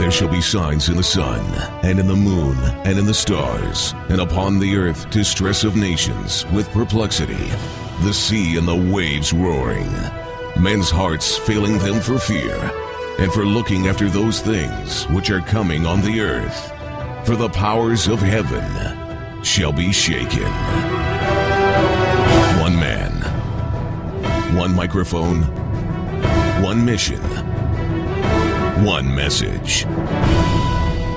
there shall be signs in the sun, and in the moon, and in the stars, and upon the earth distress of nations with perplexity, the sea and the waves roaring, men's hearts failing them for fear, and for looking after those things which are coming on the earth. For the powers of heaven shall be shaken. One man, one microphone, one mission, one message.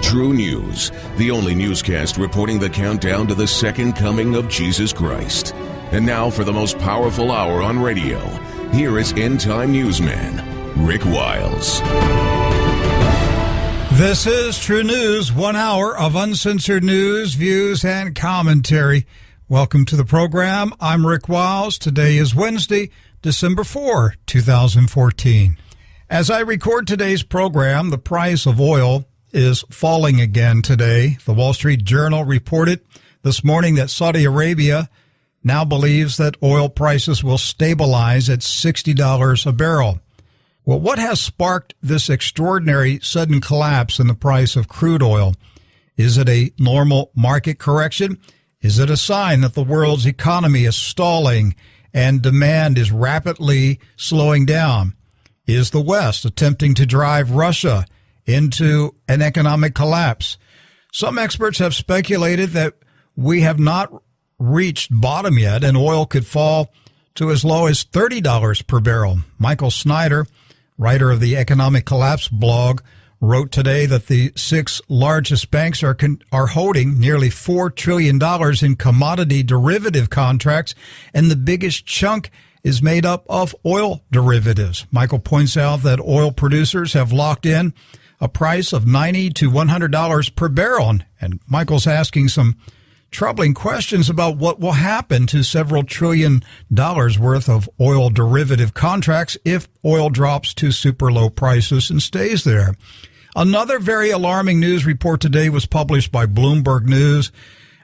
True News, the only newscast reporting the countdown to the second coming of Jesus Christ. And now for the most powerful hour on radio, here is End Time Newsman, Rick Wiles. This is True News, 1 hour of uncensored news, views, and commentary. Welcome to the program. I'm Rick Wiles. Today is Wednesday, December 4, 2014. As I record today's program, the price of oil is falling again today. The Wall Street Journal reported this morning that Saudi Arabia now believes that oil prices will stabilize at $60 a barrel. Well, what has sparked this extraordinary sudden collapse in the price of crude oil? Is it a normal market correction? Is it a sign that the world's economy is stalling and demand is rapidly slowing down? Is the West attempting to drive Russia into an economic collapse? Some experts have speculated that we have not reached bottom yet and oil could fall to as low as $30 per barrel. Michael Snyder, writer of the Economic Collapse blog, wrote today that the 6 largest banks are holding nearly $4 trillion in commodity derivative contracts, and the biggest chunk is made up of oil derivatives. Michael points out that oil producers have locked in a price of $90 to $100 per barrel, and Michael's asking some troubling questions about what will happen to several $1 trillion worth of oil derivative contracts if oil drops to super low prices and stays there. Another very alarming news report today was published by Bloomberg News.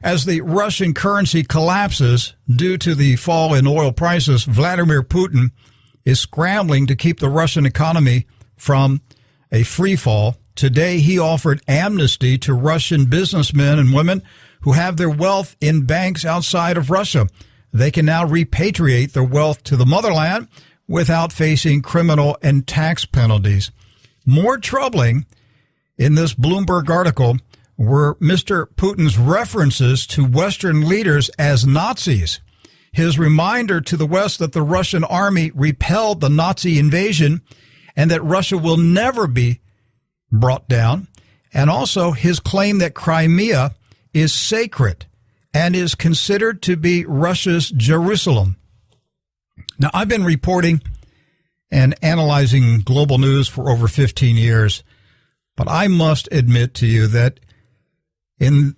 As the Russian currency collapses due to the fall in oil prices, Vladimir Putin is scrambling to keep the Russian economy from a free fall. Today, he offered amnesty to Russian businessmen and women who have their wealth in banks outside of Russia. They can now repatriate their wealth to the motherland without facing criminal and tax penalties. More troubling in this Bloomberg article were Mr. Putin's references to Western leaders as Nazis, his reminder to the West that the Russian army repelled the Nazi invasion and that Russia will never be brought down, and also his claim that Crimea is sacred and is considered to be Russia's Jerusalem. Now, I've been reporting and analyzing global news for over 15 years, but I must admit to you that in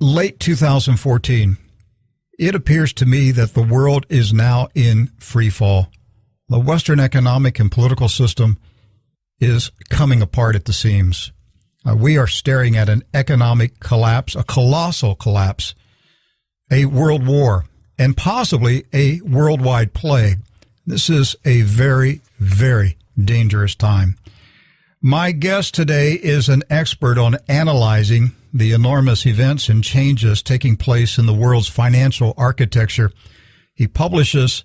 late 2014, it appears to me that the world is now in free fall. The Western economic and political system is coming apart at the seams. We are staring at an economic collapse, a colossal collapse, a world war, and possibly a worldwide plague. This is a very, very dangerous time. My guest today is an expert on analyzing the enormous events and changes taking place in the world's financial architecture. He publishes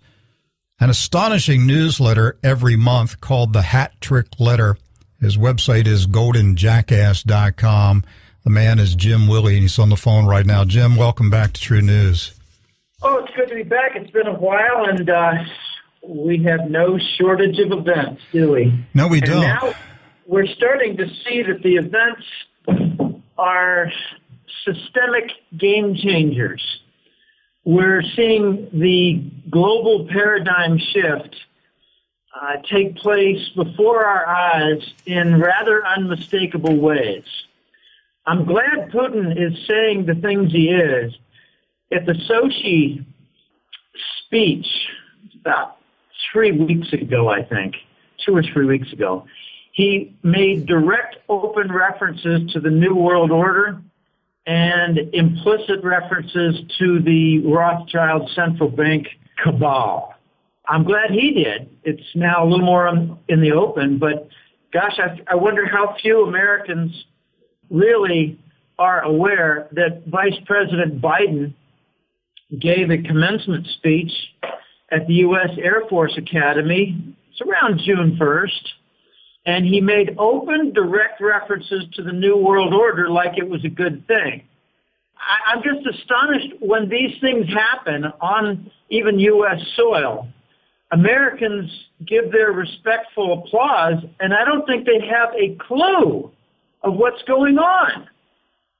an astonishing newsletter every month called the Hat Trick Letter. His website is goldenjackass.com. The man is Jim Willie, and he's on the phone right now. Jim, welcome back to True News. Oh, it's good to be back. It's been a while, and we have no shortage of events, do we? No, we don't. Now we're starting to see that the events are systemic game changers. We're seeing the global paradigm shift take place before our eyes in rather unmistakable ways. I'm glad Putin is saying the things he is. At the Sochi speech about 3 weeks ago, I think, 2 or 3 weeks ago, he made direct, open references to the New World Order and implicit references to the Rothschild central bank cabal. I'm glad he did. It's now a little more in the open, but gosh, I wonder how few Americans really are aware that Vice President Biden gave a commencement speech at the U.S. Air Force Academy. It's around June 1st. And he made open, direct references to the New World Order like it was a good thing. I'm just astonished when these things happen on even U.S. soil. Americans give their respectful applause, and I don't think they have a clue of what's going on.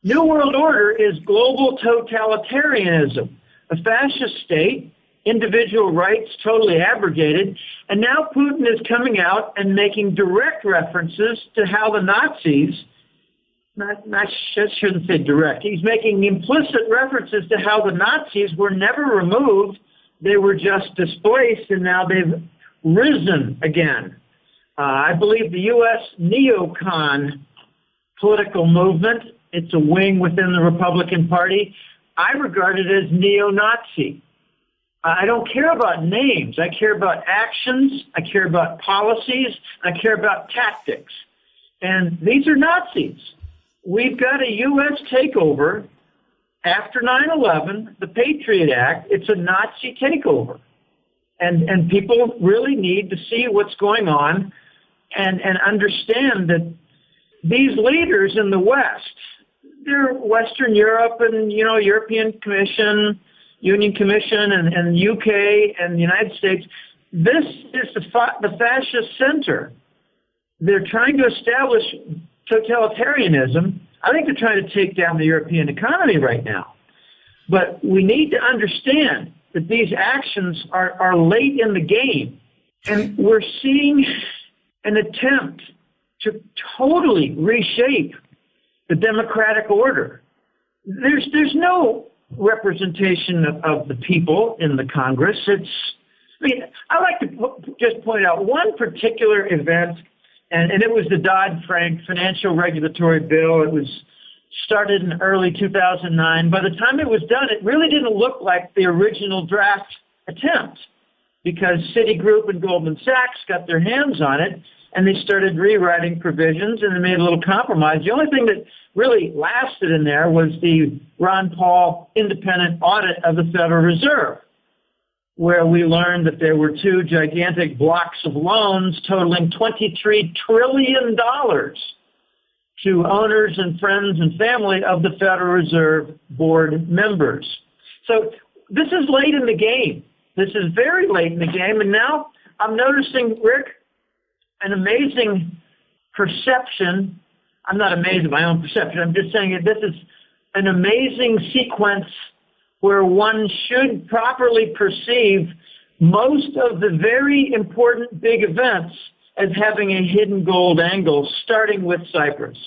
New World Order is global totalitarianism, a fascist state, individual rights totally abrogated, and now Putin is coming out and making direct references to how the Nazis, I shouldn't say direct, he's making implicit references to how the Nazis were never removed, they were just displaced, and now they've risen again. I believe the U.S. neocon political movement, it's a wing within the Republican Party, I regard it as neo-Nazi. I don't care about names. I care about actions. I care about policies. I care about tactics. And these are Nazis. We've got a U.S. takeover after 9/11, the Patriot Act. It's a Nazi takeover. And people really need to see what's going on and understand that these leaders in the West, they're Western Europe and, European Commission, Union Commission and the UK and the United States. This is the fascist center. They're trying to establish totalitarianism. I think they're trying to take down the European economy right now. But we need to understand that these actions are late in the game. And we're seeing an attempt to totally reshape the democratic order. There's no representation of the people in the Congress. I like to just point out one particular event, and it was the Dodd-Frank Financial Regulatory Bill. It was started in early 2009. By the time it was done, it really didn't look like the original draft attempt because Citigroup and Goldman Sachs got their hands on it, and they started rewriting provisions, and they made a little compromise. The only thing that really lasted in there was the Ron Paul independent audit of the Federal Reserve, where we learned that there were two gigantic blocks of loans totaling $23 trillion to owners and friends and family of the Federal Reserve Board members. So this is late in the game. This is very late in the game, and now I'm noticing, Rick, an amazing perception. I'm not amazed at my own perception. I'm just saying that this is an amazing sequence where one should properly perceive most of the very important big events as having a hidden gold angle, starting with Cyprus.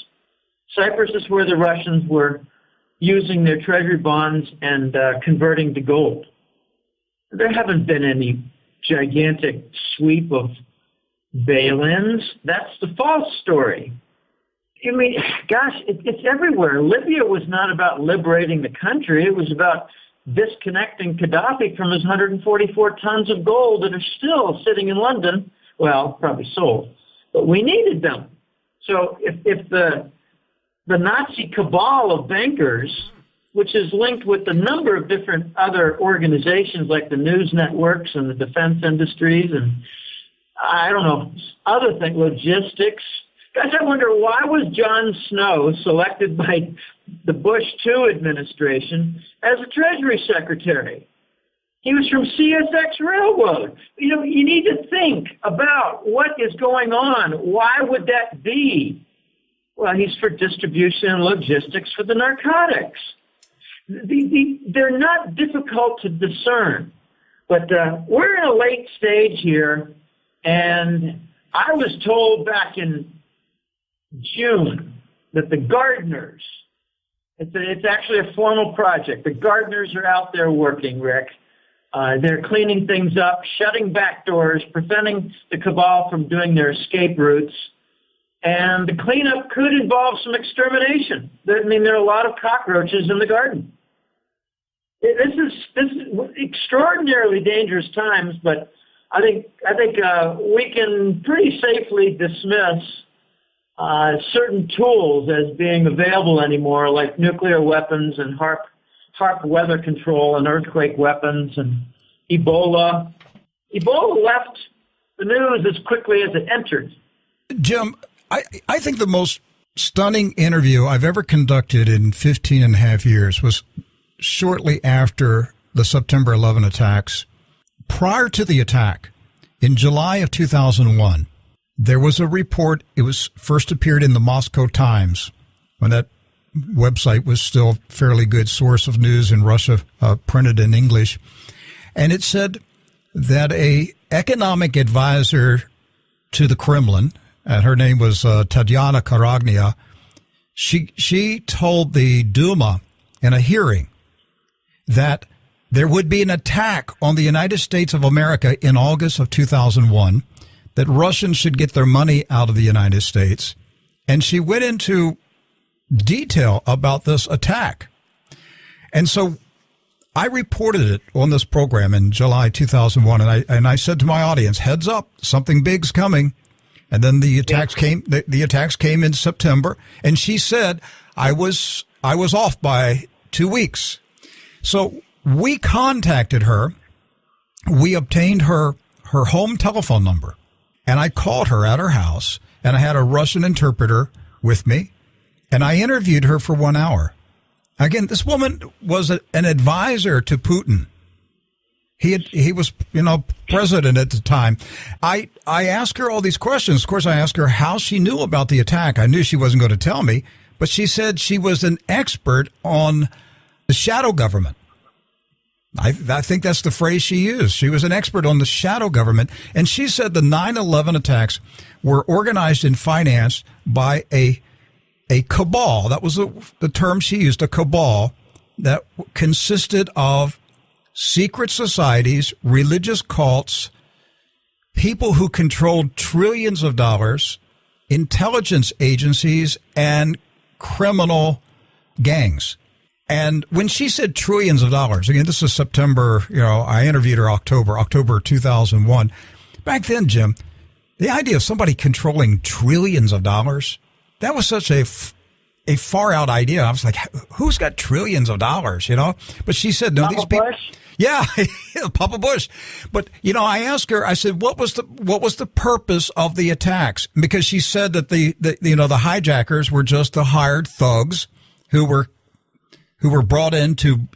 Cyprus is where the Russians were using their treasury bonds and converting to gold. There haven't been any gigantic sweep of bail-ins. That's the false story. I mean, gosh, it's everywhere. Libya was not about liberating the country. It was about disconnecting Gaddafi from his 144 tons of gold that are still sitting in London. Well, probably sold. But we needed them. So if the Nazi cabal of bankers, which is linked with a number of different other organizations like the news networks and the defense industries and, I don't know, other things, logistics. Guys, I wonder, why was John Snow selected by the Bush II administration as a Treasury Secretary? He was from CSX Railroad. You need to think about what is going on. Why would that be? Well, he's for distribution and logistics for the narcotics. They're not difficult to discern. But we're in a late stage here, and I was told back in June that the gardeners, it's actually a formal project. The gardeners are out there working, Rick. They're cleaning things up, shutting back doors, preventing the cabal from doing their escape routes. And the cleanup could involve some extermination. There are a lot of cockroaches in the garden. This is extraordinarily dangerous times, but I think we can pretty safely dismiss certain tools as being available anymore, like nuclear weapons and HARP weather control and earthquake weapons and Ebola. Ebola left the news as quickly as it entered. Jim, I think the most stunning interview I've ever conducted in 15 and a half years was shortly after the September 11 attacks. Prior to the attack, in July of 2001, there was a report. It was first appeared in the Moscow Times when that website was still a fairly good source of news in Russia, printed in English. And it said that a economic advisor to the Kremlin, and her name was Tatyana Karagnia, she told the Duma in a hearing that there would be an attack on the United States of America in August of 2001, that Russians should get their money out of the United States. And she went into detail about this attack. And so I reported it on this program in July 2001, and I said to my audience, heads up, something big's coming. And then the attacks came. The attacks came in September, and she said I was off by 2 weeks. So we contacted her. We obtained her home telephone number, and I called her at her house, and I had a Russian interpreter with me, and I interviewed her for 1 hour. Again, this woman was an advisor to Putin. He was, president at the time. I asked her all these questions. Of course, I asked her how she knew about the attack. I knew she wasn't going to tell me, but she said she was an expert on the shadow government. I think that's the phrase she used. She was an expert on the shadow government. And she said the 9/11 attacks were organized and financed by a cabal. That was the term she used, a cabal that consisted of secret societies, religious cults, people who controlled trillions of dollars, intelligence agencies, and criminal gangs. And when she said trillions of dollars, again, this is September, I interviewed her October 2001. Back then, Jim, the idea of somebody controlling trillions of dollars, that was such a far out idea. I was like, who's got trillions of dollars, But she said, no, these people. Bush? Yeah, Papa Bush. But, I asked her, I said, what was the purpose of the attacks? Because she said that the hijackers were just the hired thugs who were brought in to,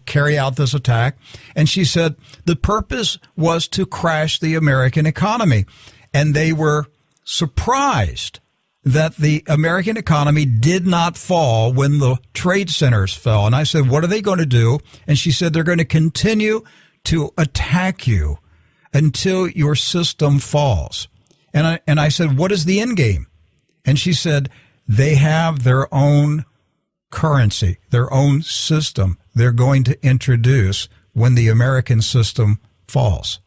carry out this attack. And she said the purpose was to crash the American economy. And they were surprised that the American economy did not fall when the trade centers fell. And I said, what are they going to do? And she said, they're going to continue to attack you until your system falls. And I said, what is the end game? And she said, they have their own currency, their own system they're going to introduce when the American system falls.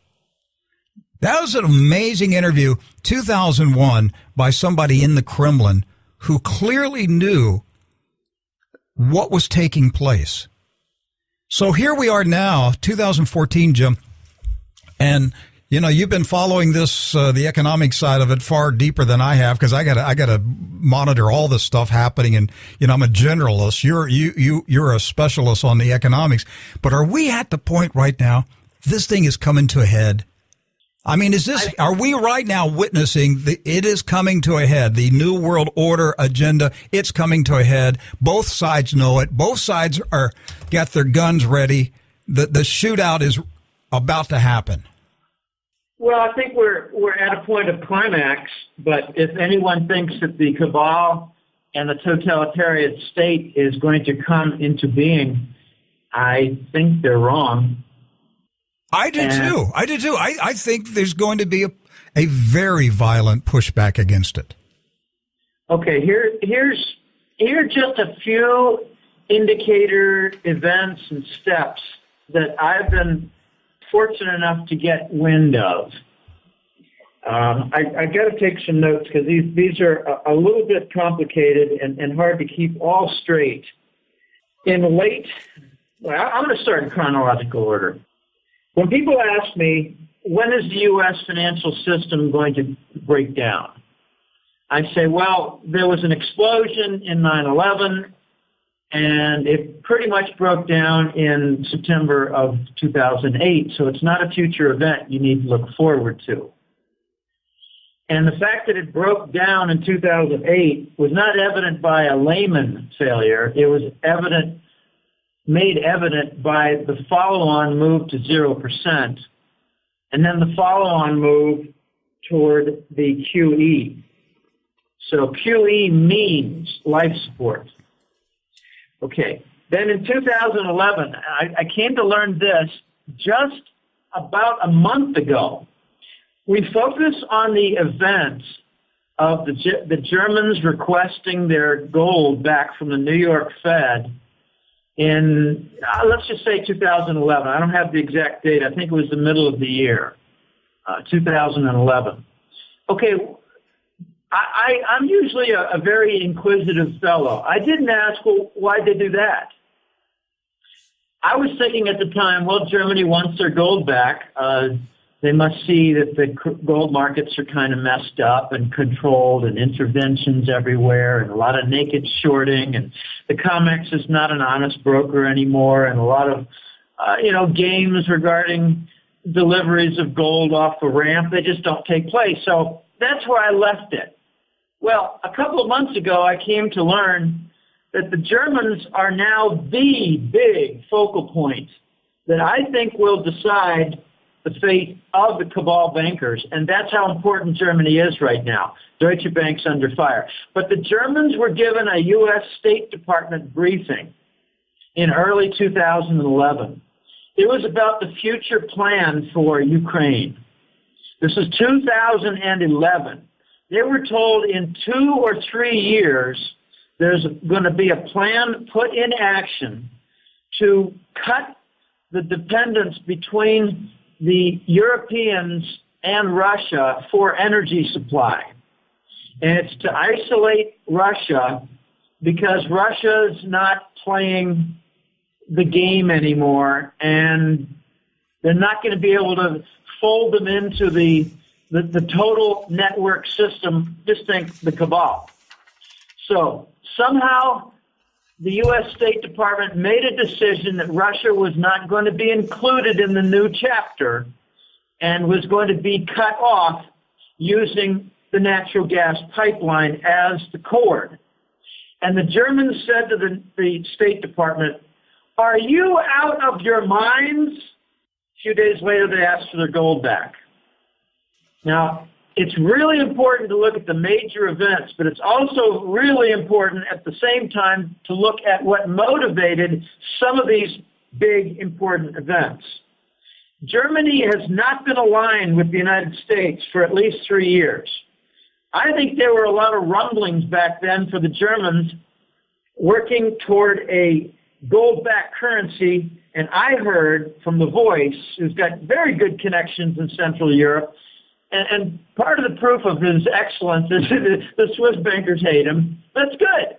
That was an amazing interview, 2001, by somebody in the Kremlin who clearly knew what was taking place. So here we are now, 2014, Jim, and you've been following this, the economic side of it far deeper than I have, because I gotta monitor all this stuff happening, and I'm a generalist. You're a specialist on the economics, but are we at the point right now this thing is coming to a head? I mean, are we right now witnessing it is coming to a head? The New World Order agenda, it's coming to a head. Both sides know it. Both sides got their guns ready. The shootout is about to happen. Well, I think we're at a point of climax, but if anyone thinks that the cabal and the totalitarian state is going to come into being, I think they're wrong. I do too. I think there's going to be a very violent pushback against it. Okay, here are just a few indicator events and steps that I've been fortunate enough to get wind of. I got to take some notes because these are a little bit complicated and hard to keep all straight. I'm going to start in chronological order. When people ask me, when is the U.S. financial system going to break down? I say, well, there was an explosion in 9/11, and it pretty much broke down in September of 2008, so it's not a future event you need to look forward to. And the fact that it broke down in 2008 was not evident by a layman failure. It was made evident by the follow-on move to 0%, and then the follow-on move toward the QE. So QE means life support. Okay. Then in 2011, I came to learn this just about a month ago. We focus on the events of the Germans requesting their gold back from the New York Fed in, let's just say 2011. I don't have the exact date. I think it was the middle of the year, 2011. Okay, I'm usually a very inquisitive fellow. I didn't ask, well, why'd they do that? I was thinking at the time, well, Germany wants their gold back. They must see that the gold markets are kind of messed up and controlled and interventions everywhere and a lot of naked shorting, and the COMEX is not an honest broker anymore, and a lot of, games regarding deliveries of gold off the ramp. They just don't take place. So that's where I left it. Well, a couple of months ago, I came to learn that the Germans are now the big focal point that I think will decide the fate of the Cabal bankers, and that's how important Germany is right now. Deutsche Bank's under fire. But the Germans were given a U.S. State Department briefing in early 2011. It was about the future plan for Ukraine. This is 2011. They were told in 2 or 3 years there's going to be a plan put in action to cut the dependence between the Europeans and Russia for energy supply. And it's to isolate Russia because Russia's not playing the game anymore, and they're not going to be able to fold them into the total network system. Just think the Cabal. So somehow the U.S. State Department made a decision that Russia was not going to be included in the new chapter and was going to be cut off using the natural gas pipeline as the cord. And the Germans said to the State Department, "Are you out of your minds?" A few days later, they asked for their gold back. Now, it's really important to look at the major events, but it's also really important at the same time to look at what motivated some of these big, important events. Germany has not been aligned with the United States for at least 3 years. I think there were a lot of rumblings back then for the Germans working toward a gold-backed currency, and I heard from The Voice, who's got very good connections in Central Europe, and part of the proof of his excellence is the Swiss bankers hate him. That's good.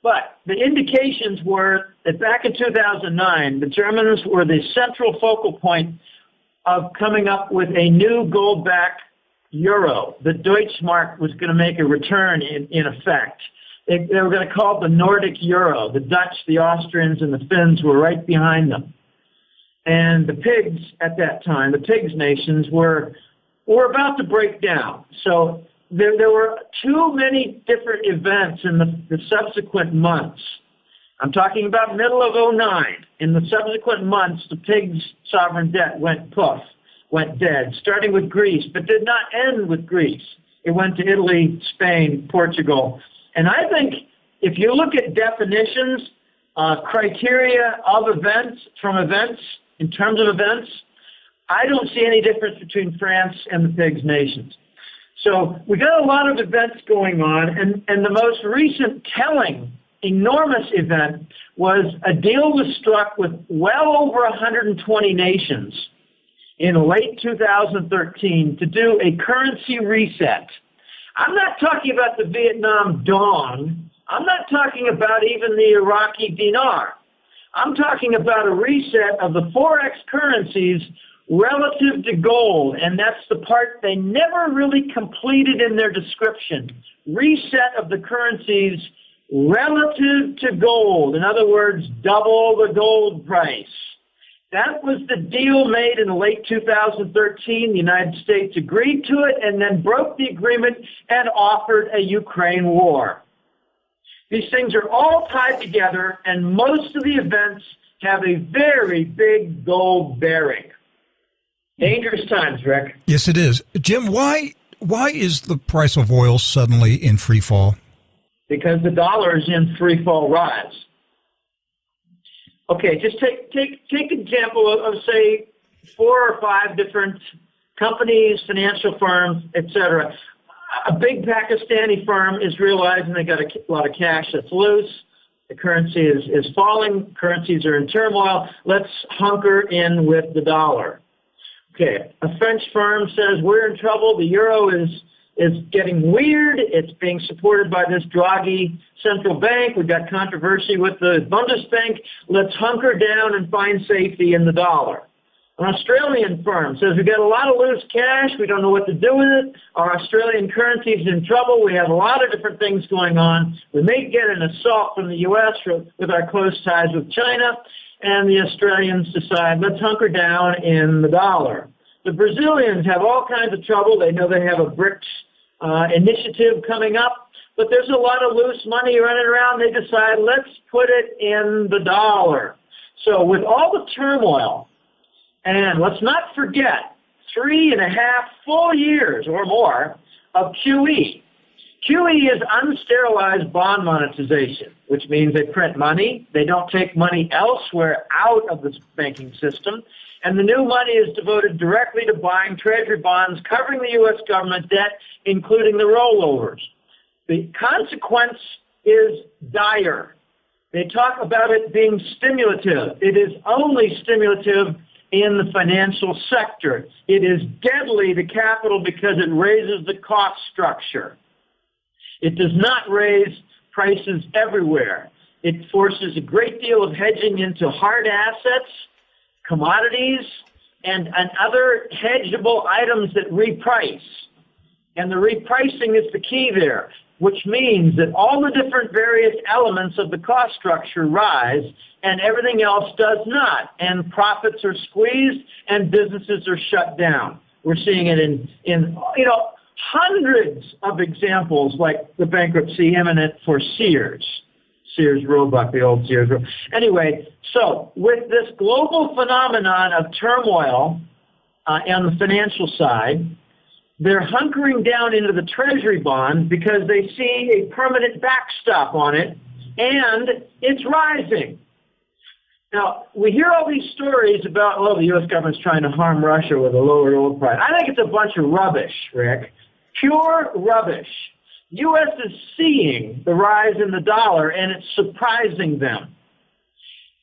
But the indications were that back in 2009, the Germans were the central focal point of coming up with a new gold-backed euro. The Deutschmark was going to make a return in effect. They were going to call it the Nordic euro. The Dutch, the Austrians, and the Finns were right behind them. And the pigs at that time, the pigs nations, were about to break down. So there were too many different events in the subsequent months. I'm talking about middle of 2009. In the subsequent months, the pigs' sovereign debt went poof, went dead, starting with Greece, but did not end with Greece. It went to Italy, Spain, Portugal. And I think if you look at definitions, criteria of events, from events, in terms of events, I don't see any difference between France and the pigs nations. So we got a lot of events going on, and the most recent telling, enormous event was a deal was struck with well over 120 nations in late 2013 to do a currency reset. I'm not talking about the Vietnam dong. I'm not talking about even the Iraqi dinar. I'm talking about a reset of the Forex currencies relative to gold, and that's the part they never really completed in their description. Reset of the currencies relative to gold. In other words, double the gold price. That was the deal made in late 2013. The United States agreed to it and then broke the agreement and offered a Ukraine war. These things are all tied together, and most of the events have a very big gold bearing. Dangerous times, Rick. Yes, it is. Jim, why is the price of oil suddenly in free fall? Because the dollar is in free fall rise. Okay, just take example of say 4 or 5 different companies, financial firms, etc. A big Pakistani firm is realizing they got a lot of cash that's loose. The currency is falling. Currencies are in turmoil. Let's hunker in with the dollar. Okay, a French firm says we're in trouble. The euro is getting weird. It's being supported by this Draghi central bank. We've got controversy with the Bundesbank. Let's hunker down and find safety in the dollar. An Australian firm says we've got a lot of loose cash. We don't know what to do with it. Our Australian currency is in trouble. We have a lot of different things going on. We may get an assault from the U.S. with our close ties with China. And the Australians decide, let's hunker down in the dollar. The Brazilians have all kinds of trouble. They know they have a BRICS initiative coming up, but there's a lot of loose money running around. They decide, let's put it in the dollar. So with all the turmoil, and let's not forget 3.5 full years or more of QE. QE is unsterilized bond monetization, which means they print money. They don't take money elsewhere out of the banking system. And the new money is devoted directly to buying treasury bonds covering the U.S. government debt, including the rollovers. The consequence is dire. They talk about it being stimulative. It is only stimulative in the financial sector. It is deadly to capital because it raises the cost structure. It does not raise prices everywhere. It forces a great deal of hedging into hard assets, commodities, and other hedgeable items that reprice. And the repricing is the key there, which means that all the different various elements of the cost structure rise and everything else does not. And profits are squeezed and businesses are shut down. We're seeing it in hundreds of examples, like the bankruptcy imminent for Sears Roebuck, the old Sears Roebuck. Anyway, so with this global phenomenon of turmoil on the financial side, they're hunkering down into the treasury bond because they see a permanent backstop on it, and it's rising. Now, we hear all these stories about, the U.S. government's trying to harm Russia with a lower oil price. I think it's a bunch of rubbish, Rick. Pure rubbish. U.S. is seeing the rise in the dollar, and it's surprising them.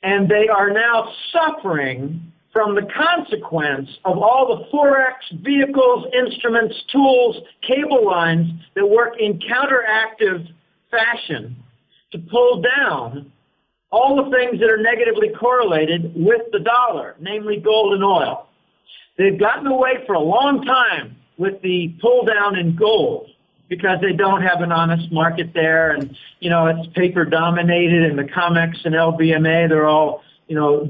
And they are now suffering from the consequence of all the Forex vehicles, instruments, tools, cable lines that work in counteractive fashion to pull down all the things that are negatively correlated with the dollar, namely gold and oil. They've gotten away for a long time with the pull down in gold because they don't have an honest market there, and it's paper dominated, and the COMEX and LBMA, they're all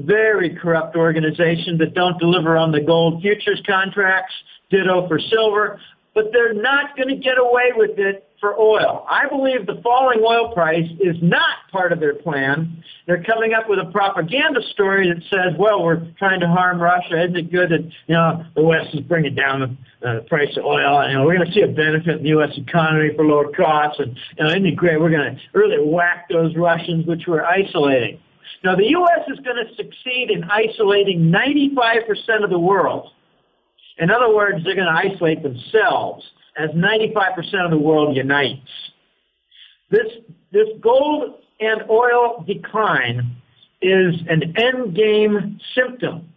very corrupt organizations that don't deliver on the gold futures contracts, ditto for silver, but they're not going to get away with it for oil. I believe the falling oil price is not part of their plan. They're coming up with a propaganda story that says, we're trying to harm Russia. Isn't it good that, the West is bringing down the price of oil? And, we're going to see a benefit in the U.S. economy for lower costs. And, isn't it great? We're going to really whack those Russians, which we're isolating. Now, the U.S. is going to succeed in isolating 95% of the world. In other words, they're going to isolate themselves as 95% of the world unites. This gold and oil decline is an endgame symptom.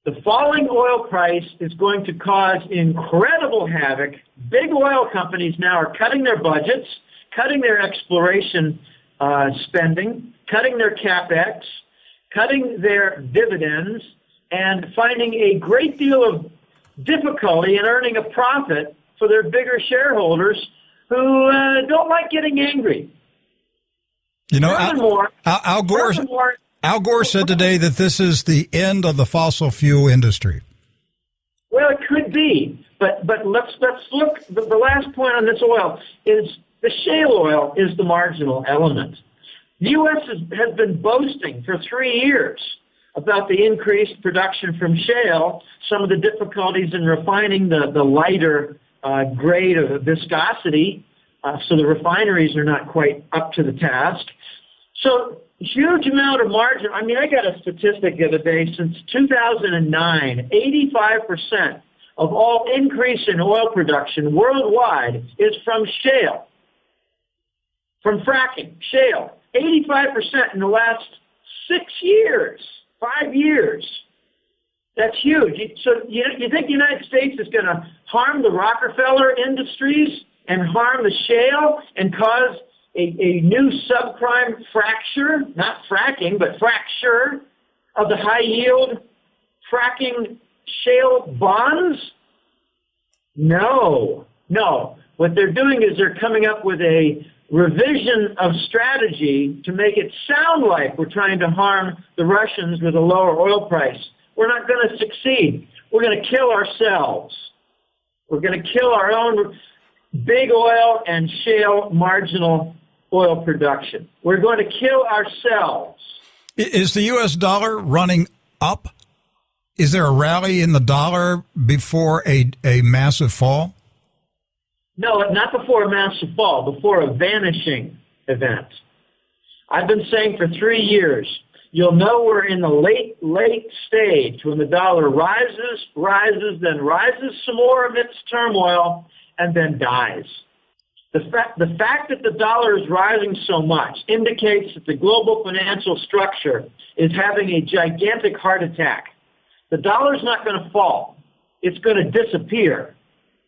The falling oil price is going to cause incredible havoc. Big oil companies now are cutting their budgets, cutting their exploration spending, cutting their CapEx, cutting their dividends, and finding a great deal of difficulty in earning a profit for their bigger shareholders who don't like getting angry. You know, Al Gore said today that this is the end of the fossil fuel industry. Well, it could be, but let's look. The last point on this oil is the shale oil is the marginal element. The U.S. has been boasting for 3 years about the increased production from shale, some of the difficulties in refining the lighter grade of viscosity, so the refineries are not quite up to the task. So huge amount of margin. I mean, I got a statistic the other day. Since 2009, 85% of all increase in oil production worldwide is from shale, from fracking, shale. 85% in the last 6 years, 5 years. That's huge. So you think the United States is going to harm the Rockefeller industries and harm the shale and cause a new subprime fracture, not fracking, but fracture of the high-yield fracking shale bonds? No. What they're doing is they're coming up with a revision of strategy to make it sound like we're trying to harm the Russians with a lower oil price. We're not going to succeed. We're going to kill ourselves. We're going to kill our own big oil and shale marginal oil production. We're going to kill ourselves. Is the U.S. dollar running up? Is there a rally in the dollar before a massive fall? No, not before a massive fall, before a vanishing event. I've been saying for 3 years, you'll know we're in the late stage when the dollar rises, then rises some more amidst turmoil, and then dies. The fact that the dollar is rising so much indicates that the global financial structure is having a gigantic heart attack. The dollar's not going to fall. It's going to disappear.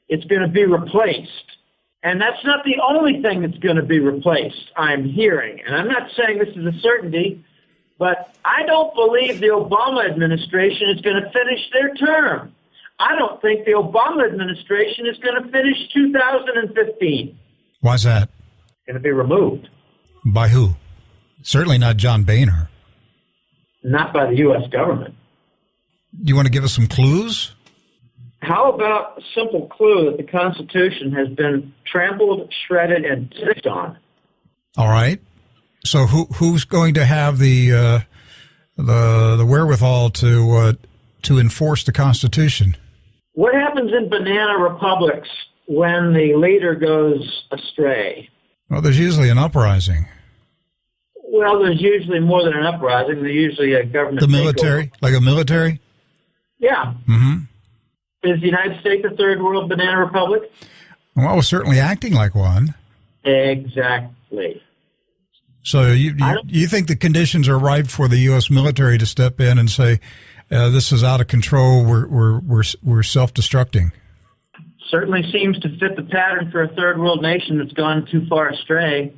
It's going to be replaced. And that's not the only thing that's going to be replaced, I'm hearing. And I'm not saying this is a certainty, but I don't believe the Obama administration is going to finish their term. I don't think the Obama administration is going to finish 2015. Why's that? It's going to be removed. By who? Certainly not John Boehner. Not by the U.S. government. Do you want to give us some clues? How about a simple clue that the Constitution has been trampled, shredded, and ticked on? All right. So who's going to have the wherewithal to enforce the Constitution? What happens in banana republics when the leader goes astray? Well, there's usually an uprising. Well, there's usually more than an uprising. There's usually a government The military? takeover. Like a military? Yeah. Mm-hmm. Is the United States a third world banana republic? Well, we're certainly acting like one. Exactly. So you think the conditions are ripe for the U.S. military to step in and say, this is out of control, we're self-destructing? Certainly seems to fit the pattern for a third world nation that's gone too far astray.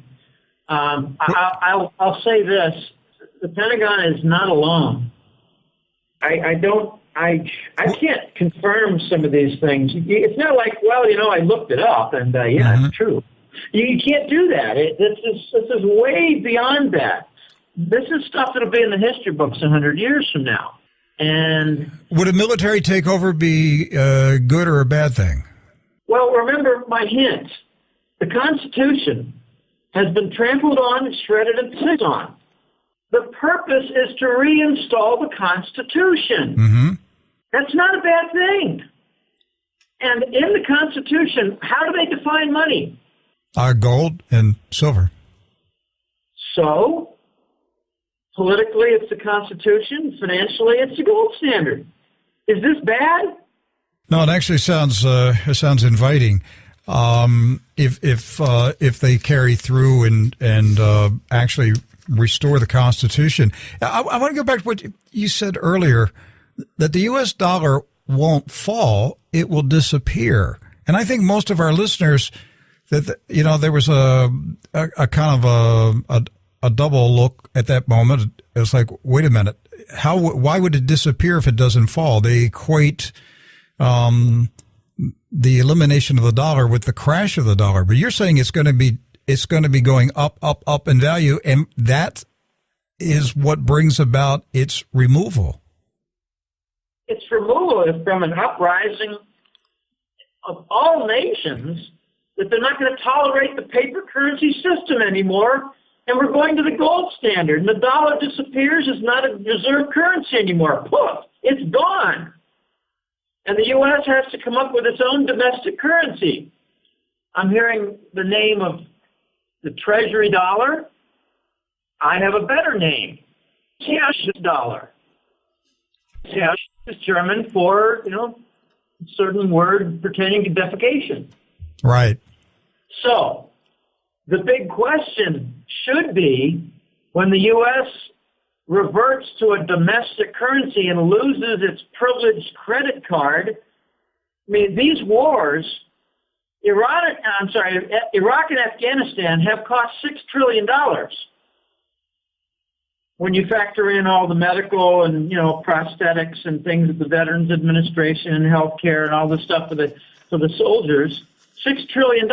I'll say this: the Pentagon is not alone. I can't confirm some of these things. It's not like, well, I looked it up and it's true. You can't do that. This is way beyond that. This is stuff that'll be in the history books 100 years from now. And would a military takeover be a good or a bad thing? Well, remember my hint. The Constitution has been trampled on, shredded, and pissed on. The purpose is to reinstall the Constitution. Mm-hmm. That's not a bad thing. And in the Constitution, how do they define money? Gold and silver. So, politically, it's the Constitution. Financially, it's the gold standard. Is this bad? No, it actually sounds inviting. If they carry through and actually restore the Constitution. I want to go back to what you said earlier, that the U.S. dollar won't fall; it will disappear. And I think most of our listeners, that there was a kind of a double look at that moment. It was like, wait a minute, why would it disappear if it doesn't fall? They equate the elimination of the dollar with the crash of the dollar, but you're saying it's going to be going up, up, up in value, and that is what brings about its removal. Its removal is from an uprising of all nations that they're not going to tolerate the paper currency system anymore, and we're going to the gold standard. And the dollar disappears, is not a reserve currency anymore. Poof, it's gone. And the U.S. has to come up with its own domestic currency. I'm hearing the name of the Treasury dollar. I have a better name, cash dollar. Cash is German for, a certain word pertaining to defecation. Right. So the big question should be, when the U.S. reverts to a domestic currency and loses its privileged credit card, I mean, these wars, Iraq and Afghanistan have cost $6 trillion. When you factor in all the medical and, prosthetics and things of the Veterans Administration and healthcare and all the stuff for the soldiers, $6 trillion.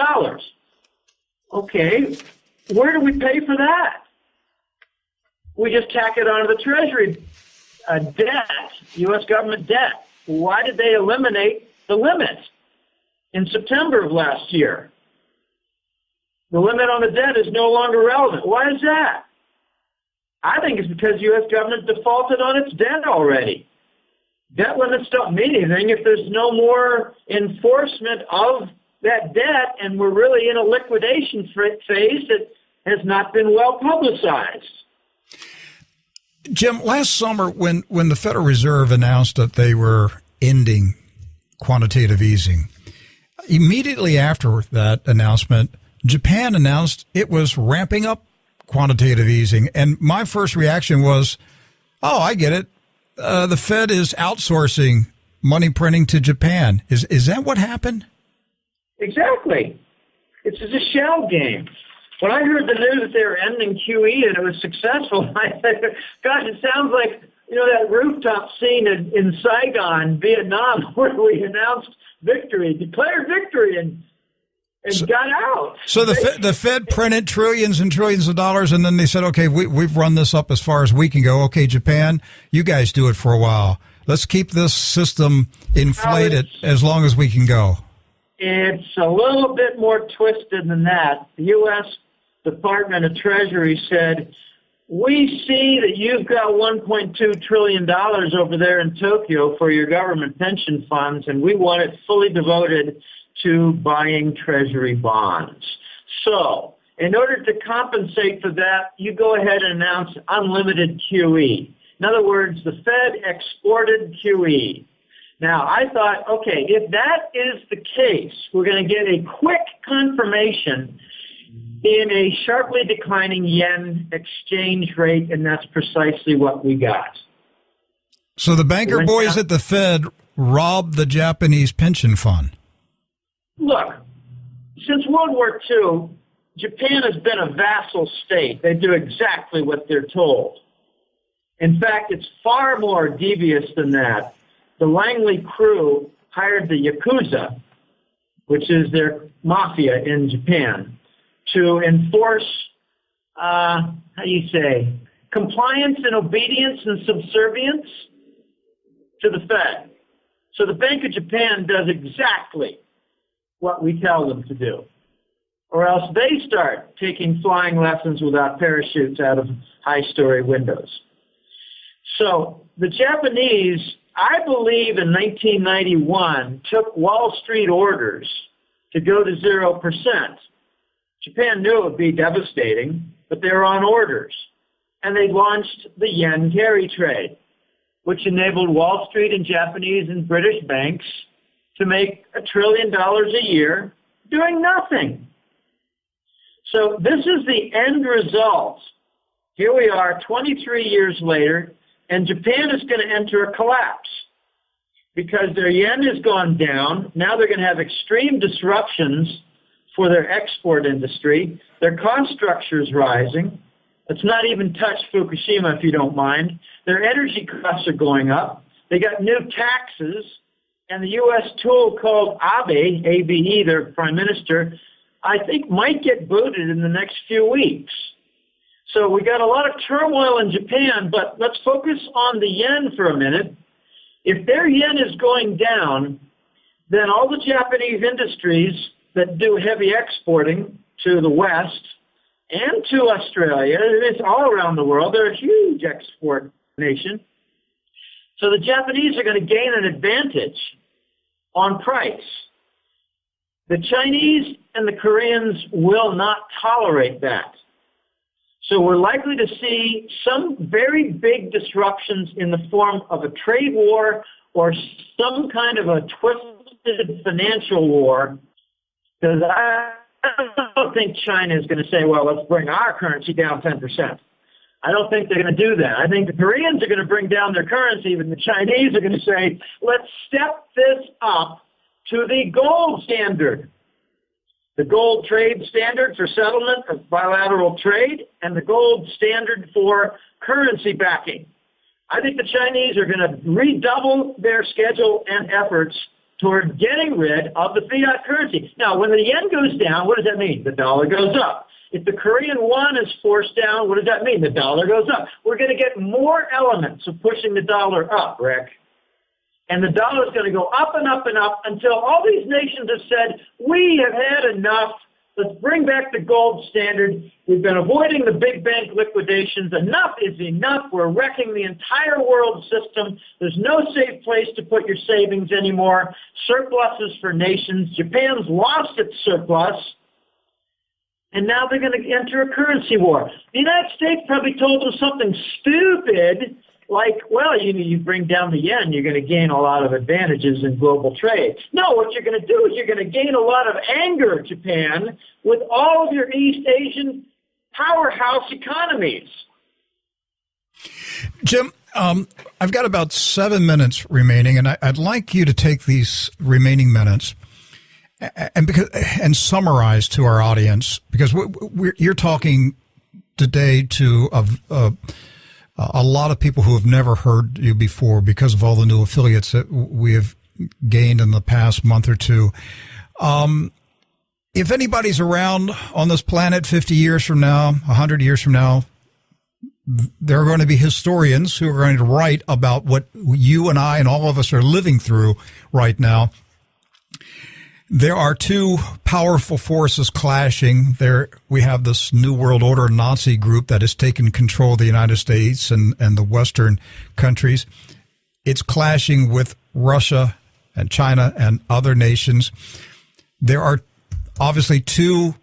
Okay, where do we pay for that? We just tack it onto the Treasury debt, U.S. government debt. Why did they eliminate the limit in September of last year? The limit on the debt is no longer relevant. Why is that? I think it's because the U.S. government defaulted on its debt already. Debt limits don't mean anything if there's no more enforcement of that debt, and we're really in a liquidation phase that has not been well publicized. Jim, last summer when the Federal Reserve announced that they were ending quantitative easing, immediately after that announcement, Japan announced it was ramping up quantitative easing. And my first reaction was, oh, I get it. The Fed is outsourcing money printing to Japan. Is that what happened? Exactly. It's a shell game. When I heard the news that they were ending QE and it was successful, I said, gosh, it sounds like, that rooftop scene in Saigon, Vietnam, where we announced victory, declared victory, and got out. So the Fed printed trillions and trillions of dollars, and then they said, okay, we've run this up as far as we can go. Okay, Japan, you guys do it for a while. Let's keep this system inflated as long as we can go. It's a little bit more twisted than that. The U.S. Department of Treasury said, we see that you've got $1.2 trillion over there in Tokyo for your government pension funds, and we want it fully devoted to buying Treasury bonds. So, in order to compensate for that, you go ahead and announce unlimited QE. In other words, the Fed exported QE. Now, I thought, okay, if that is the case, we're going to get a quick confirmation in a sharply declining yen exchange rate, and that's precisely what we got. So the banker boys at the Fed robbed the Japanese pension fund. Look, since World War II, Japan has been a vassal state. They do exactly what they're told. In fact, it's far more devious than that. The Langley crew hired the Yakuza, which is their mafia in Japan, to enforce, compliance and obedience and subservience to the Fed. So the Bank of Japan does exactly what we tell them to do, or else they start taking flying lessons without parachutes out of high-story windows. So the Japanese, I believe in 1991, took Wall Street orders to go to 0%. Japan knew it would be devastating, but they were on orders. And they launched the yen carry trade, which enabled Wall Street and Japanese and British banks to make $1 trillion a year doing nothing. So this is the end result. Here we are 23 years later, and Japan is going to enter a collapse because their yen has gone down. Now they're going to have extreme disruptions for their export industry. Their cost structure is rising. Let's not even touch Fukushima, if you don't mind. Their energy costs are going up. They got new taxes. And the U.S. tool called Abe, A-B-E, their prime minister, I think might get booted in the next few weeks. So we got a lot of turmoil in Japan, but let's focus on the yen for a minute. If their yen is going down, then all the Japanese industries that do heavy exporting to the West and to Australia, it's all around the world, they're a huge export nation. So the Japanese are going to gain an advantage on price. The Chinese and the Koreans will not tolerate that. So we're likely to see some very big disruptions in the form of a trade war or some kind of a twisted financial war. Because I don't think China is going to say, well, let's bring our currency down 10%. I don't think they're going to do that. I think the Koreans are going to bring down their currency, and the Chinese are going to say, let's step this up to the gold standard. The gold trade standard for settlement of bilateral trade and the gold standard for currency backing. I think the Chinese are going to redouble their schedule and efforts toward getting rid of the fiat currency. Now, when the yen goes down, what does that mean? The dollar goes up. If the Korean won is forced down, what does that mean? The dollar goes up. We're going to get more elements of pushing the dollar up, Rick. And the dollar is going to go up and up and up until all these nations have said, we have had enough. Let's bring back the gold standard. We've been avoiding the big bank liquidations. Enough is enough. We're wrecking the entire world system. There's no safe place to put your savings anymore. Surpluses for nations. Japan's lost its surplus. And now they're going to enter a currency war. The United States probably told them something stupid like, well, you bring down the yen, you're going to gain a lot of advantages in global trade. No, what you're going to do is you're going to gain a lot of anger, Japan, with all of your East Asian powerhouse economies. Jim, I've got about 7 minutes remaining, and I'd like you to take these remaining minutes and summarize to our audience, because you're talking today to a lot of people who have never heard you before because of all the new affiliates that we have gained in the past month or two. If anybody's around on this planet 50 years from now, 100 years from now, there are going to be historians who are going to write about what you and I and all of us are living through right now. There are two powerful forces clashing. We have this New World Order Nazi group that has taken control of the United States and the Western countries. It's clashing with Russia and China and other nations. There are obviously two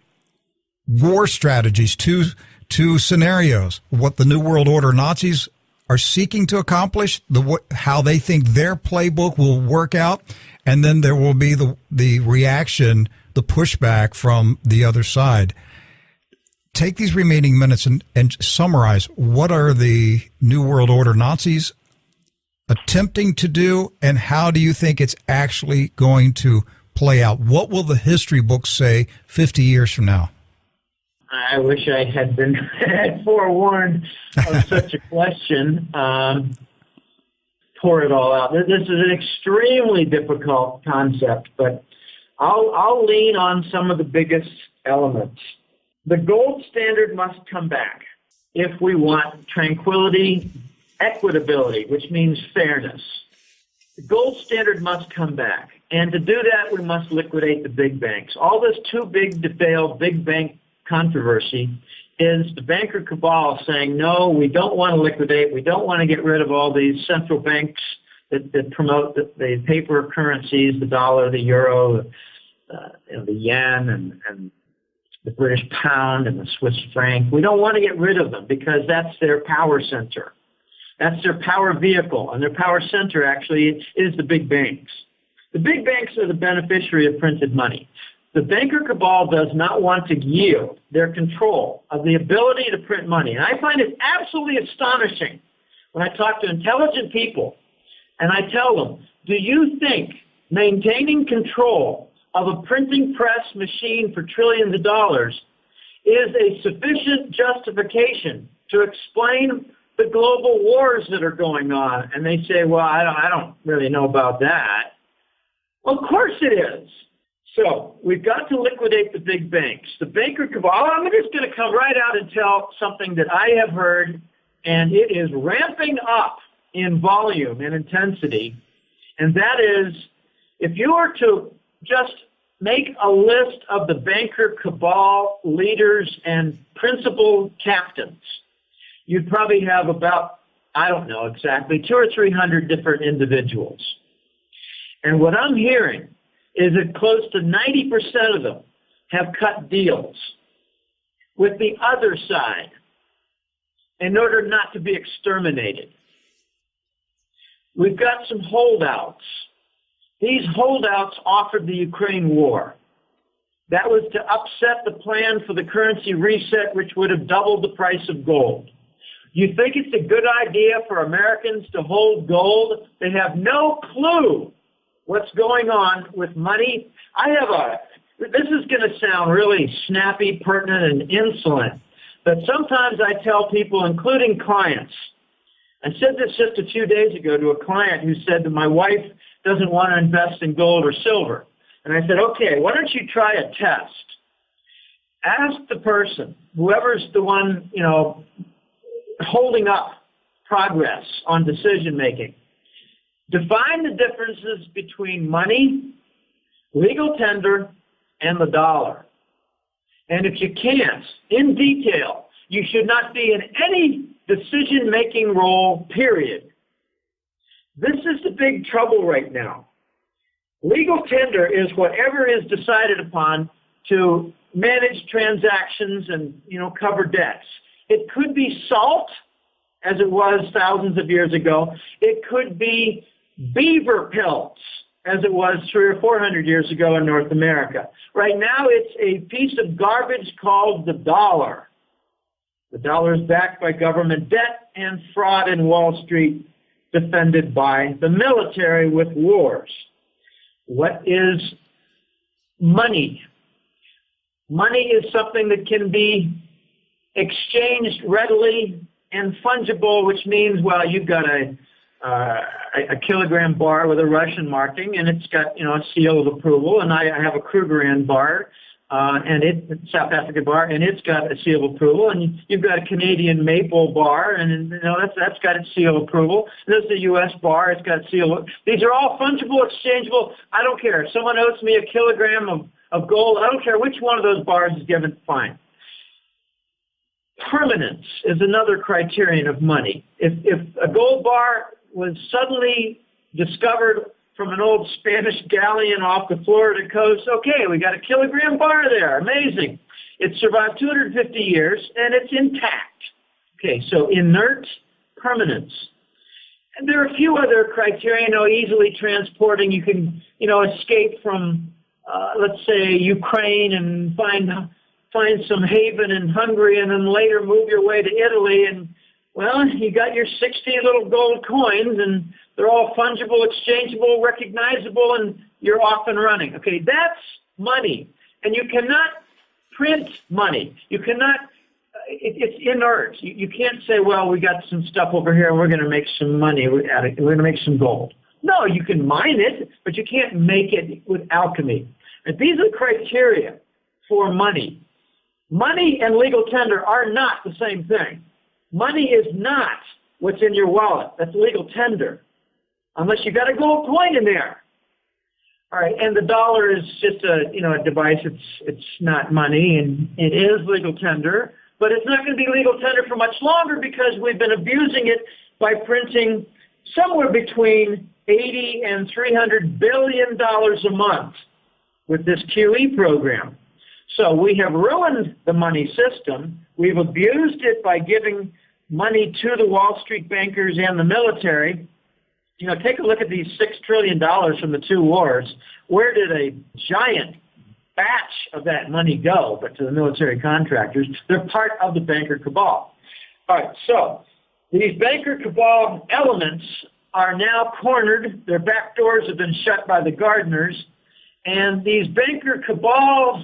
war strategies, two scenarios. What the New World Order Nazis are seeking to accomplish, how they think their playbook will work out. And then there will be the reaction, the pushback from the other side. Take these remaining minutes and summarize what are the New World Order Nazis attempting to do, and how do you think it's actually going to play out? What will the history books say 50 years from now? I wish I had been forewarned of such a question. Pour it all out. This is an extremely difficult concept, but I'll lean on some of the biggest elements. The gold standard must come back if we want tranquility, equitability, which means fairness. The gold standard must come back. And to do that, we must liquidate the big banks. All this too big to fail big bank controversy is the banker cabal saying, no, we don't want to liquidate. We don't want to get rid of all these central banks that promote the paper currencies, the dollar, the euro, the yen, and the British pound and the Swiss franc. We don't want to get rid of them because that's their power center. That's their power vehicle, and their power center actually is the big banks. The big banks are the beneficiary of printed money. The banker cabal does not want to yield their control of the ability to print money. And I find it absolutely astonishing when I talk to intelligent people and I tell them, do you think maintaining control of a printing press machine for trillions of dollars is a sufficient justification to explain the global wars that are going on. And they say, well, I don't really know about that. Well, of course it is. So we've got to liquidate the big banks. The banker cabal, I'm just going to come right out and tell something that I have heard, and it is ramping up in volume and intensity. And that is, if you were to just make a list of the banker cabal leaders and principal captains, you'd probably have about, I don't know exactly, 200 or 300 different individuals. And what I'm hearing is that close to 90% of them have cut deals with the other side in order not to be exterminated. We've got some holdouts. These holdouts offered the Ukraine war. That was to upset the plan for the currency reset, which would have doubled the price of gold. You think it's a good idea for Americans to hold gold? They have no clue what's going on with money. This is going to sound really snappy, pertinent, and insolent, but sometimes I tell people, including clients, I said this just a few days ago to a client who said that my wife doesn't want to invest in gold or silver. And I said, okay, why don't you try a test? Ask the person, whoever's the one, holding up progress on decision making. Define the differences between money, legal tender, and the dollar. And if you can't, in detail, you should not be in any decision-making role, period. This is the big trouble right now. Legal tender is whatever is decided upon to manage transactions and, cover debts. It could be salt, as it was thousands of years ago. It could be beaver pelts, as it was 300 or 400 years ago in North America. Right now, it's a piece of garbage called the dollar. The dollar is backed by government debt and fraud in Wall Street, defended by the military with wars. What is money? Money is something that can be exchanged readily and fungible, which means, well, you've got a kilogram bar with a Russian marking, and it's got, a seal of approval, and I have a Krugerrand bar, South African bar, and it's got a seal of approval, and you've got a Canadian maple bar, and that's got its seal of approval. There's the U.S. bar, it's got a seal. These are all fungible, exchangeable. I don't care. If someone owes me a kilogram of gold, I don't care which one of those bars is given, fine. Permanence is another criterion of money. If a gold bar was suddenly discovered from an old Spanish galleon off the Florida coast, okay, we got a kilogram bar there, amazing. It survived 250 years, and it's intact. Okay, so inert permanence. And there are a few other criteria, easily transporting. You can, escape from, let's say, Ukraine and find some haven in Hungary and then later move your way to Italy. And, well, you got your 60 little gold coins, and they're all fungible, exchangeable, recognizable, and you're off and running. Okay, that's money. And you cannot print money. You cannot, it's inert. You can't say, well, we got some stuff over here and we're going to make some money at it. We're going to make some gold. No, you can mine it, but you can't make it with alchemy. And these are criteria for money. Money and legal tender are not the same thing. Money is not what's in your wallet. That's legal tender, unless you got a gold coin in there. All right, and the dollar is just a device. It's not money, and it is legal tender, but it's not going to be legal tender for much longer because we've been abusing it by printing somewhere between $80 and $300 billion a month with this QE program. So we have ruined the money system. We've abused it by giving money to the Wall Street bankers and the military. Take a look at these $6 trillion from the two wars. Where did a giant batch of that money go but to the military contractors? They're part of the banker cabal. All right, so these banker cabal elements are now cornered. Their back doors have been shut by the gardeners. And these banker cabal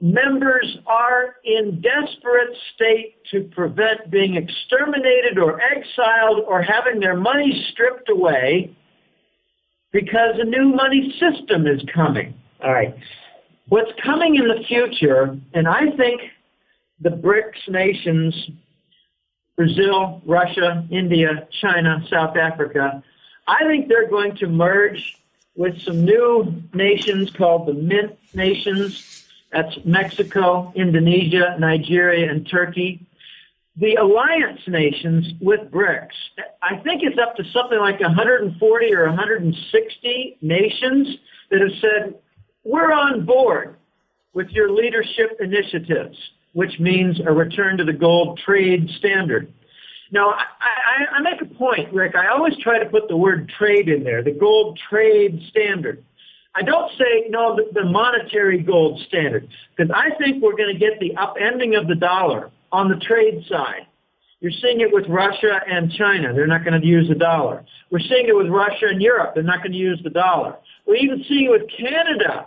members are in desperate state to prevent being exterminated or exiled or having their money stripped away because a new money system is coming. All right. What's coming in the future, and I think the BRICS nations, Brazil, Russia, India, China, South Africa, I think they're going to merge with some new nations called the Mint nations. That's Mexico, Indonesia, Nigeria, and Turkey. The alliance nations with BRICS, I think it's up to something like 140 or 160 nations that have said, we're on board with your leadership initiatives, which means a return to the gold trade standard. Now, I make a point, Rick. I always try to put the word trade in there, the gold trade standard. I don't say, no, the monetary gold standard, because I think we're going to get the upending of the dollar on the trade side. You're seeing it with Russia and China. They're not going to use the dollar. We're seeing it with Russia and Europe. They're not going to use the dollar. We're even seeing it with Canada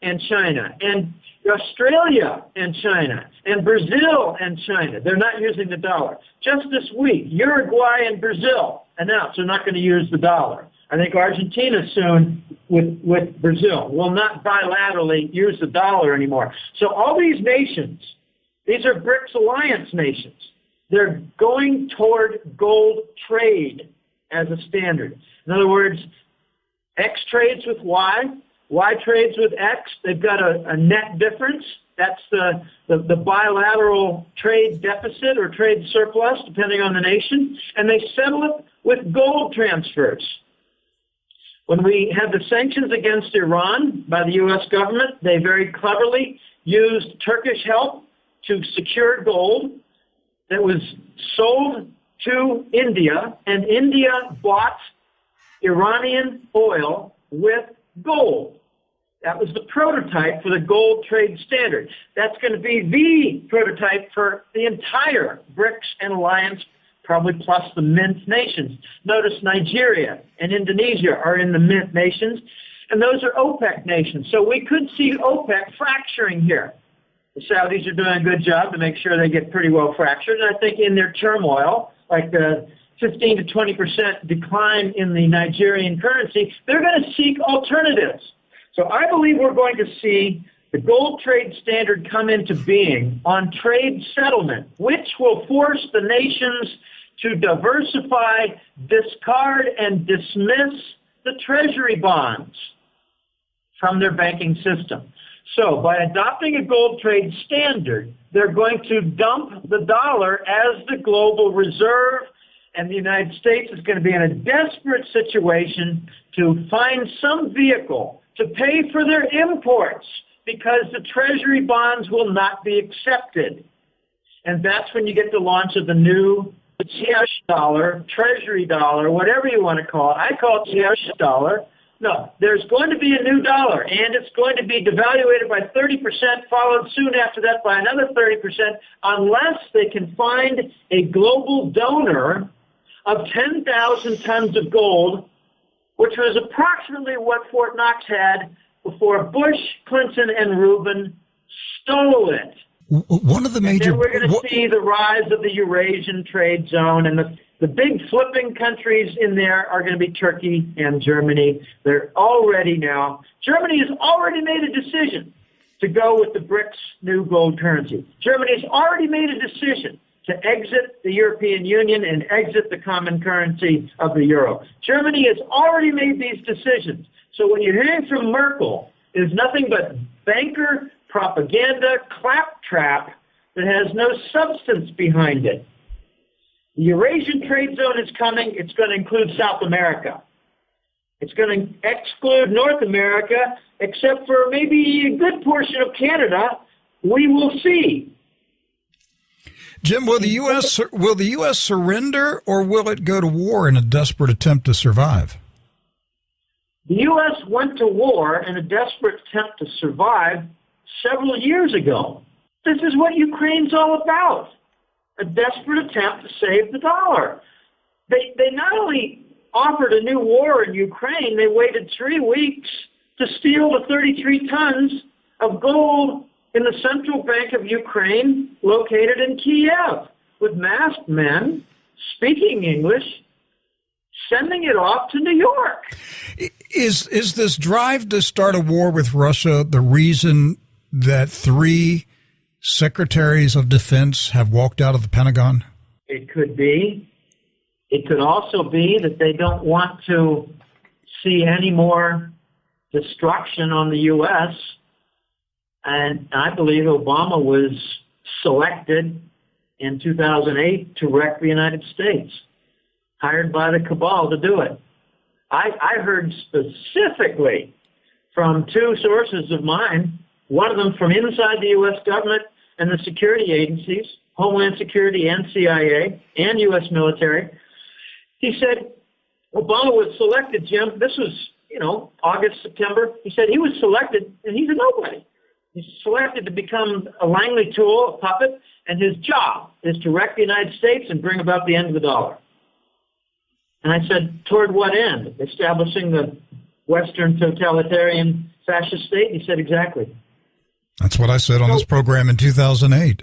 and China and Australia and China and Brazil and China. They're not using the dollar. Just this week, Uruguay and Brazil announced they're not going to use the dollar. I think Argentina soon with Brazil will not bilaterally use the dollar anymore. So all these nations, these are BRICS alliance nations. They're going toward gold trade as a standard. In other words, X trades with Y, Y trades with X. They've got a net difference. That's the bilateral trade deficit or trade surplus, depending on the nation. And they settle it with gold transfers. When we had the sanctions against Iran by the U.S. government, they very cleverly used Turkish help to secure gold that was sold to India, and India bought Iranian oil with gold. That was the prototype for the gold trade standard. That's going to be the prototype for the entire BRICS and alliance, probably plus the Mint nations. Notice Nigeria and Indonesia are in the Mint nations, and those are OPEC nations. So we could see OPEC fracturing here. The Saudis are doing a good job to make sure they get pretty well fractured. And I think in their turmoil, like the 15 to 20% decline in the Nigerian currency, they're going to seek alternatives. So I believe we're going to see the gold trade standard come into being on trade settlement, which will force the nations to diversify, discard, and dismiss the treasury bonds from their banking system. So by adopting a gold trade standard, they're going to dump the dollar as the global reserve, and the United States is going to be in a desperate situation to find some vehicle to pay for their imports because the treasury bonds will not be accepted. And that's when you get the launch of the new cash dollar, treasury dollar, whatever you want to call it. I call it cash dollar. No, there's going to be a new dollar, and it's going to be devaluated by 30%, followed soon after that by another 30%, unless they can find a global donor of 10,000 tons of gold, which was approximately what Fort Knox had before Bush, Clinton, and Rubin stole it. One of the major... And then we're going to see the rise of the Eurasian trade zone, and the big flipping countries in there are going to be Turkey and Germany. They're already now... Germany has already made a decision to go with the BRICS new gold currency. Germany has already made a decision to exit the European Union and exit the common currency of the euro. Germany has already made these decisions. So what you're hearing from Merkel is nothing but banker propaganda claptrap that has no substance behind it. The Eurasian trade zone is coming. It's going to include South America. It's going to exclude North America, except for maybe a good portion of Canada. We will see. Jim, will the U.S. surrender, or will it go to war in a desperate attempt to survive? The U.S. went to war in a desperate attempt to survive several years ago. This is what Ukraine's all about, a desperate attempt to save the dollar. They not only offered a new war in Ukraine, they waited 3 weeks to steal the 33 tons of gold in the Central Bank of Ukraine, located in Kiev, with masked men speaking English, sending it off to New York. Is this drive to start a war with Russia the reason that 3 secretaries of defense have walked out of the Pentagon? It could be. It could also be that they don't want to see any more destruction on the U.S. And I believe Obama was selected in 2008 to wreck the United States, hired by the Cabal to do it. I heard specifically from 2 sources of mine, one of them from inside the U.S. government and the security agencies, Homeland Security and CIA and U.S. military. He said, Obama was selected, Jim. This was, August, September. He said he was selected, and he's a nobody. He's selected to become a Langley tool, a puppet, and his job is to wreck the United States and bring about the end of the dollar. And I said, toward what end? Establishing the Western totalitarian fascist state? He said, exactly. That's what I said on this program in 2008.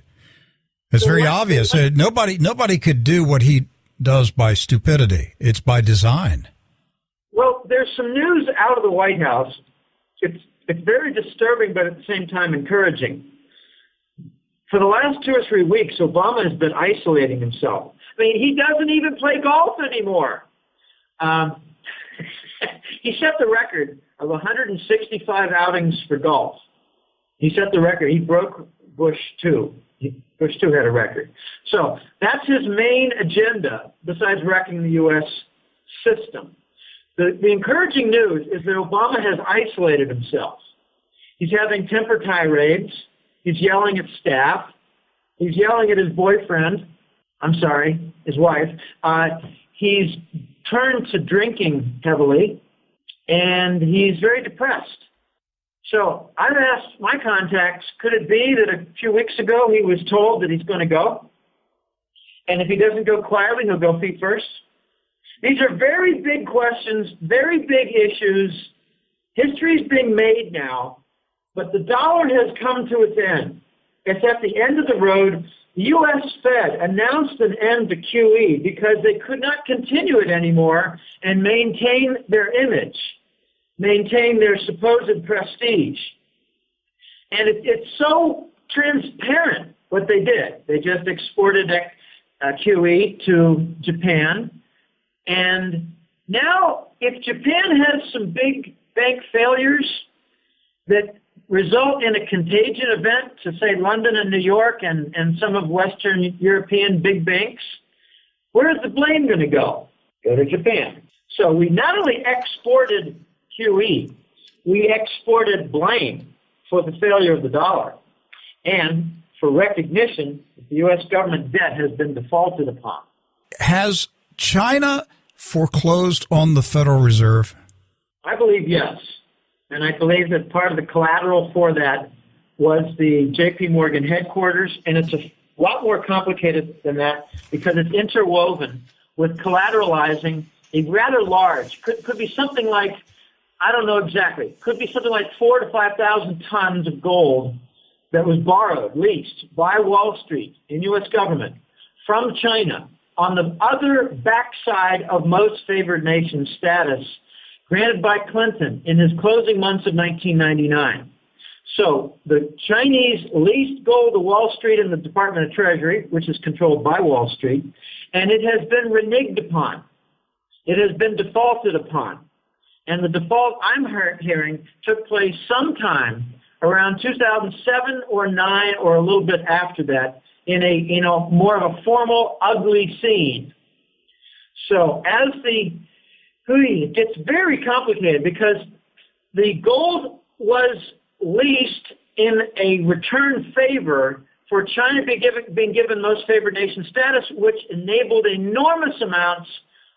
It's very obvious. Nobody could do what he does by stupidity. It's by design. Well, there's some news out of the White House. It's very disturbing, but at the same time encouraging. For the last 2 or 3 weeks, Obama has been isolating himself. I mean, he doesn't even play golf anymore. He set the record of 165 outings for golf. He set the record. He broke Bush 2. Bush 2 had a record. So that's his main agenda, besides wrecking the U.S. system. The encouraging news is that Obama has isolated himself. He's having temper tirades. He's yelling at staff. He's yelling at his boyfriend. His wife. He's turned to drinking heavily, and he's very depressed. So I've asked my contacts, could it be that a few weeks ago he was told that he's going to go? And if he doesn't go quietly, he'll go feet first? These are very big questions, very big issues. History's being made now, but the dollar has come to its end. It's at the end of the road. The U.S. Fed announced an end to QE because they could not continue it anymore and maintain their image, maintain their supposed prestige. And it's so transparent what they did. They just exported QE to Japan. And now if Japan has some big bank failures that result in a contagion event to, say, London and New York and some of Western European big banks, where's the blame going to go? Go to Japan. So we not only exported QE, we exported blame for the failure of the dollar and for recognition that the U.S. government debt has been defaulted upon. Has China foreclosed on the Federal Reserve? I believe yes. And I believe that part of the collateral for that was the J.P. Morgan headquarters, and it's a lot more complicated than that because it's interwoven with collateralizing a rather large, could be something like, I don't know exactly, could be something like 4,000 to 5,000 tons of gold that was borrowed, leased by Wall Street in U.S. government from China on the other backside of most favored nation status granted by Clinton in his closing months of 1999. So the Chinese leased gold to Wall Street and the Department of Treasury, which is controlled by Wall Street, and it has been reneged upon. It has been defaulted upon. And the default I'm hearing took place sometime around 2007 or 9 or a little bit after that in a more of a formal, ugly scene. So as it gets very complicated because the gold was leased in a return favor for China being given most favored nation status, which enabled enormous amounts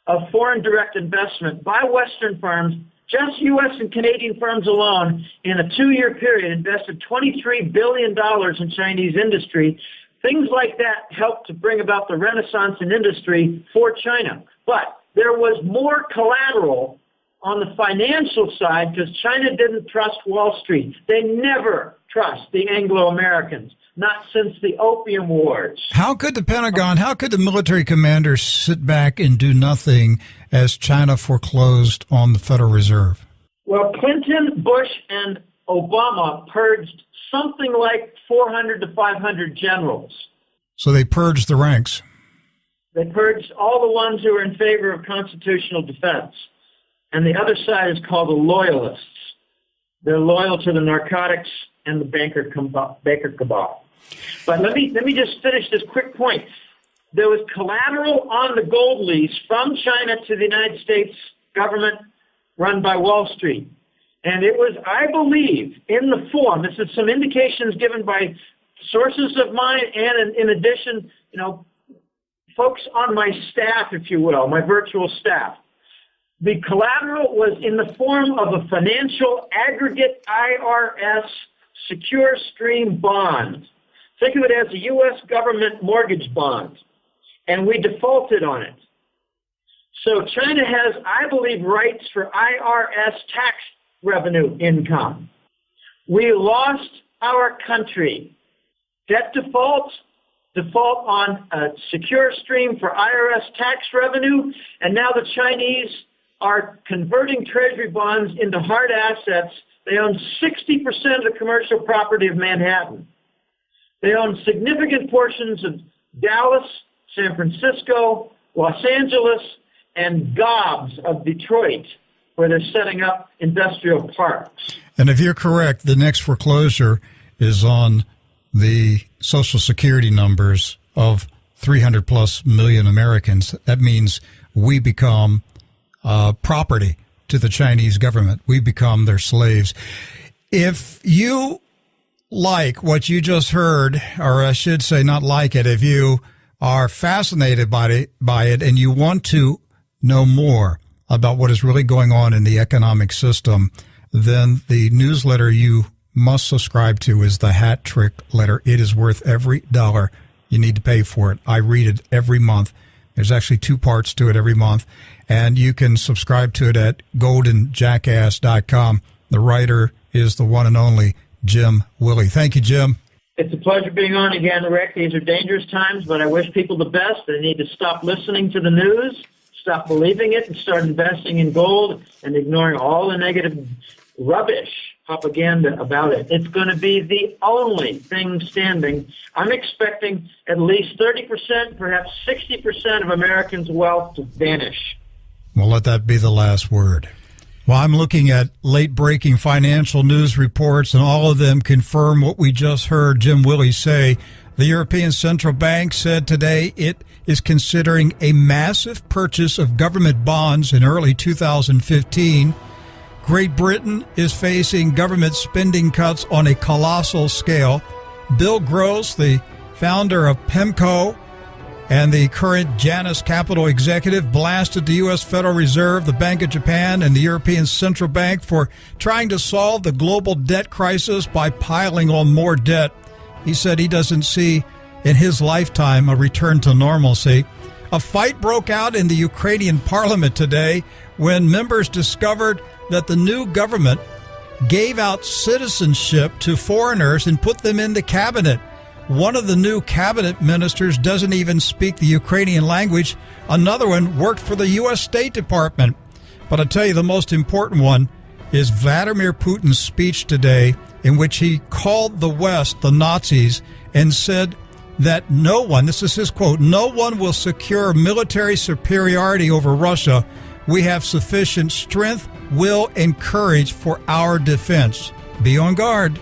of foreign direct investment by Western firms. Just U.S. and Canadian firms alone in a 2-year period invested $23 billion in Chinese industry. Things like that helped to bring about the renaissance in industry for China. But there was more collateral on the financial side because China didn't trust Wall Street. They never trust the Anglo-Americans, not since the Opium Wars. How could the Pentagon, how could the military commanders sit back and do nothing as China foreclosed on the Federal Reserve? Well, Clinton, Bush, and Obama purged something like 400 to 500 generals. So they purged the ranks. They purged all the ones who were in favor of constitutional defense. And the other side is called the loyalists. They're loyal to the narcotics and the Baker Cabal. But let me just finish this quick point. There was collateral on the gold lease from China to the United States government run by Wall Street. And it was, I believe, in the form, this is some indications given by sources of mine and in addition, folks on my staff, if you will, my virtual staff. The collateral was in the form of a financial aggregate IRS secure stream bond. Think of it as a U.S. government mortgage bond. And we defaulted on it. So China has, I believe, rights for IRS tax revenue income. We lost our country. Debt default on a secure stream for IRS tax revenue, and now the Chinese are converting treasury bonds into hard assets. They own 60% of the commercial property of Manhattan. They own significant portions of Dallas, San Francisco, Los Angeles, and gobs of Detroit, where they're setting up industrial parks. And if you're correct, the next foreclosure is on the Social Security numbers of 300 plus million Americans. That means we become property to the Chinese government. We become their slaves. If you like what you just heard, or I should say not like it, if you are fascinated by it and you want to know more about what is really going on in the economic system, then the newsletter you must subscribe to is the Hat Trick Letter. It is worth every dollar you need to pay for it. I read it every month. There's actually 2 parts to it every month, and you can subscribe to it at goldenjackass.com. The writer is the one and only Jim Willie. Thank you, Jim. It's a pleasure being on again, Rick. These are dangerous times, but I wish people the best. They need to stop listening to the news, stop believing it, and start investing in gold and ignoring all the negative rubbish propaganda about it. It's going to be the only thing standing. I'm expecting at least 30%, perhaps 60% of Americans' wealth to vanish. Well, let that be the last word. Well, I'm looking at late-breaking financial news reports, and all of them confirm what we just heard Jim Willie say. The European Central Bank said today it is considering a massive purchase of government bonds in early 2015. Great Britain is facing government spending cuts on a colossal scale. Bill Gross, the founder of PEMCO and the current Janus Capital executive, blasted the U.S. Federal Reserve, the Bank of Japan, and the European Central Bank for trying to solve the global debt crisis by piling on more debt. He said he doesn't see in his lifetime a return to normalcy. A fight broke out in the Ukrainian parliament today when members discovered that the new government gave out citizenship to foreigners and put them in the cabinet. One of the new cabinet ministers doesn't even speak the Ukrainian language. Another one worked for the U.S. State Department. But I tell you, the most important one is Vladimir Putin's speech today, in which he called the West the Nazis and said that no one, this is his quote, no one will secure military superiority over Russia. We have sufficient strength, will, and courage for our defense. Be on guard.